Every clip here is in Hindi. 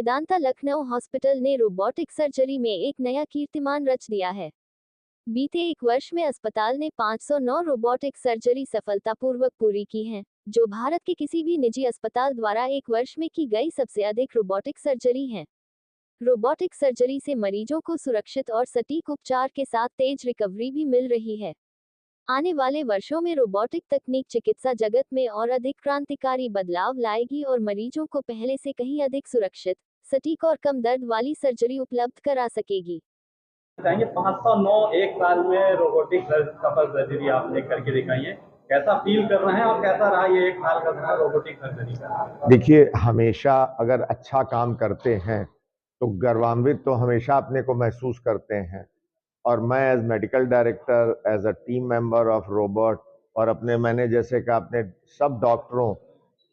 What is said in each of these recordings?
मेदांता लखनऊ हॉस्पिटल ने रोबोटिक सर्जरी में एक नया कीर्तिमान रच दिया है। बीते एक वर्ष में अस्पताल ने 509 रोबोटिक सर्जरी सफलतापूर्वक पूरी की हैं, जो भारत के किसी भी निजी अस्पताल द्वारा एक वर्ष में की गई सबसे अधिक रोबोटिक सर्जरी है। रोबोटिक सर्जरी से मरीजों को सुरक्षित और सटीक उपचार के साथ तेज रिकवरी भी मिल रही है। आने वाले वर्षों में रोबोटिक तकनीक चिकित्सा जगत में और अधिक क्रांतिकारी बदलाव लाएगी और मरीजों को पहले से कहीं अधिक सुरक्षित, सटीक और कम दर्द वाली सर्जरी उपलब्ध करा सकेगी। बताएंगे 509 एक साल में रोबोटिक सफल सर्जरी आपने करके दिखाई है, कैसा फील कर रहे हैं और कैसा रहा ये एक साल का समय रोबोटिक सर्जरी का? देखिए, हमेशा अगर अच्छा काम करते हैं तो गौरवान्वित तो हमेशा अपने को महसूस करते हैं। और मैं as medical director, as a team member of robot, और मैंने जैसे कि अपने सब डॉक्टरों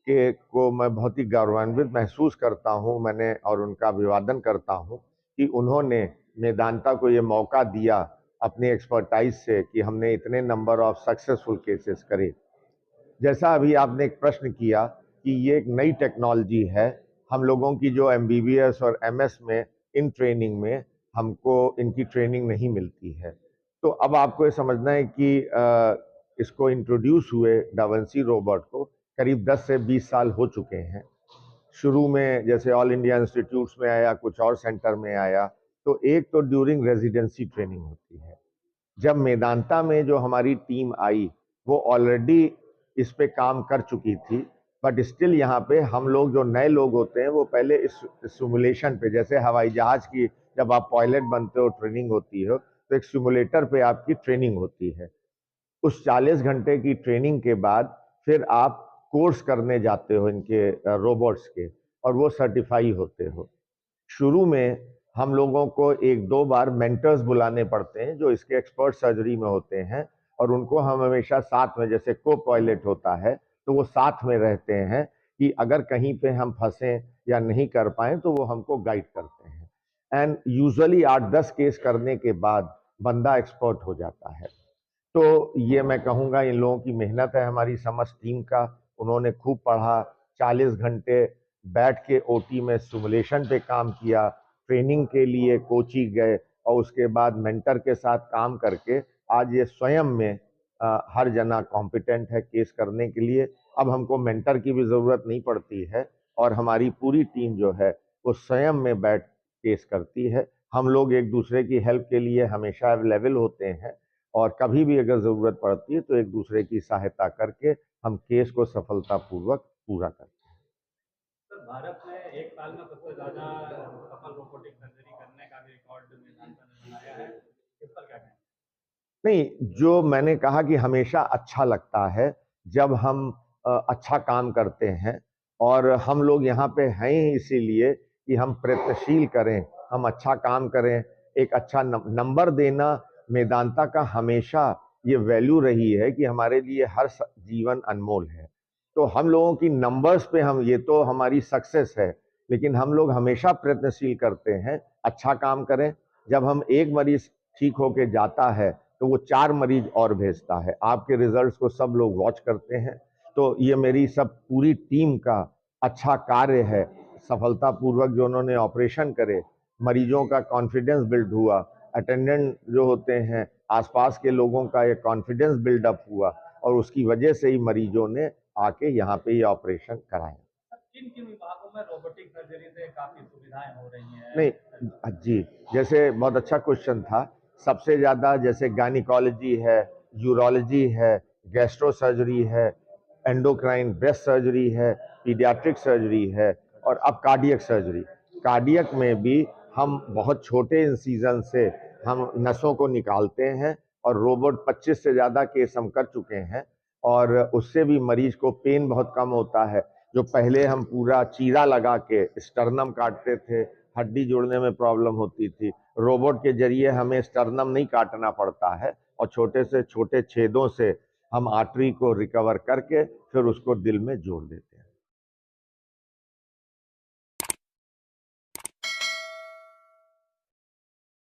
के को मैं बहुत ही गौरवान्वित महसूस करता हूं। मैंने और उनका अभिवादन करता हूं कि उन्होंने मेदांता को ये मौका दिया अपनी एक्सपर्टाइज से कि हमने इतने नंबर ऑफ सक्सेसफुल केसेस करे। जैसा अभी आपने एक प्रश्न किया कि ये एक नई टेक्नोलॉजी है, हम लोगों की जो एमबीबीएस और एमएस में इन ट्रेनिंग में हमको इनकी ट्रेनिंग नहीं मिलती है। तो अब आपको ये समझना है कि इसको इंट्रोड्यूस हुए डाविंसी रोबोट को करीब 10 से 20 साल हो चुके हैं। शुरू में जैसे ऑल इंडिया इंस्टीट्यूट्स में आया, कुछ और सेंटर में आया, तो एक तो ड्यूरिंग रेजिडेंसी ट्रेनिंग होती है। जब मेदांता में जो हमारी टीम आई वो ऑलरेडी इस पे काम कर चुकी थी, बट स्टिल यहाँ पे हम लोग जो नए लोग होते हैं वो पहले इस सिमुलेशन पे, जैसे हवाई जहाज की जब आप पायलट बनते हो ट्रेनिंग होती हो, तो एक सिमुलेटर पे आपकी ट्रेनिंग होती है। उस 40 घंटे की ट्रेनिंग के बाद फिर आप कोर्स करने जाते हो इनके रोबोट्स के, और वो सर्टिफाई होते हो। शुरू में हम लोगों को एक दो बार मेंटर्स बुलाने पड़ते हैं जो इसके एक्सपर्ट सर्जरी में होते हैं, और उनको हम हमेशा साथ में, जैसे को पायलट होता है तो वो साथ में रहते हैं कि अगर कहीं पे हम फंसे या नहीं कर पाए तो वो हमको गाइड करते हैं। एंड यूजुअली 8-10 केस करने के बाद बंदा एक्सपर्ट हो जाता है। तो ये मैं कहूँगा इन लोगों की मेहनत है, हमारी समस्त टीम का। उन्होंने खूब पढ़ा, 40 घंटे बैठ के ओटी में सिमुलेशन पे काम किया, ट्रेनिंग के लिए कोची गए, और उसके बाद मेंटर के साथ काम करके आज ये स्वयं में हर जना कॉम्पिटेंट है केस करने के लिए। अब हमको मेंटर की भी ज़रूरत नहीं पड़ती है, और हमारी पूरी टीम जो है वो स्वयं में बैठ केस करती है। हम लोग एक दूसरे की हेल्प के लिए हमेशा अवेलेबल होते हैं, और कभी भी अगर ज़रूरत पड़ती है तो एक दूसरे की सहायता करके हम केस को सफलतापूर्वक पूरा करते हैं। सर, भारत में एक साल में सबसे ज्यादा सफल रोबोटिक सर्जरी करने का भी रिकॉर्ड मेदांता ने बनाया है, इस पर क्या कहें? नहीं, जो मैंने कहा कि हमेशा अच्छा लगता है जब हम अच्छा काम करते हैं, और हम लोग यहाँ पे हैं ही इसीलिए कि हम प्रयत्नशील करें, हम अच्छा काम करें, एक अच्छा नंबर देना मेदांता का हमेशा ये वैल्यू रही है कि हमारे लिए हर जीवन अनमोल है। तो हम लोगों की नंबर्स पे हम, ये तो हमारी सक्सेस है, लेकिन हम लोग हमेशा प्रयत्नशील करते हैं अच्छा काम करें। जब हम एक मरीज ठीक होके जाता है तो वो 4 मरीज और भेजता है। आपके रिजल्ट्स को सब लोग वॉच करते हैं। तो ये मेरी सब पूरी टीम का अच्छा कार्य है। सफलतापूर्वक जो उन्होंने ऑपरेशन करे, मरीजों का कॉन्फिडेंस बिल्ड हुआ, अटेंडेंट जो होते हैं आसपास के लोगों का ये कॉन्फिडेंस बिल्डअप हुआ, और उसकी वजह से ही मरीजों ने आके यहाँ पे ये ऑपरेशन कराया। किन किन विभागों में रोबोटिक सर्जरी से काफी सुविधाएं हो रही हैं? नहीं जी, जैसे बहुत अच्छा क्वेश्चन था। सबसे ज़्यादा जैसे गायनिकोलॉजी है, यूरोलॉजी है, गैस्ट्रो सर्जरी है, एंडोक्राइन ब्रेस्ट सर्जरी है, पीडियाट्रिक सर्जरी है, और अब कार्डियक सर्जरी। कार्डियक में भी हम बहुत छोटे इंसीजन से हम नसों को निकालते हैं, और रोबोट 25 से ज़्यादा केस हम कर चुके हैं, और उससे भी मरीज को पेन बहुत कम होता है। जो पहले हम पूरा चीरा लगा के स्टर्नम काटते थे, हड्डी जोड़ने में प्रॉब्लम होती थी, रोबोट के जरिए हमें स्टर्नम नहीं काटना पड़ता है, और छोटे से छोटे छेदों से हम आर्टरी को रिकवर करके फिर उसको दिल में जोड़ देते हैं।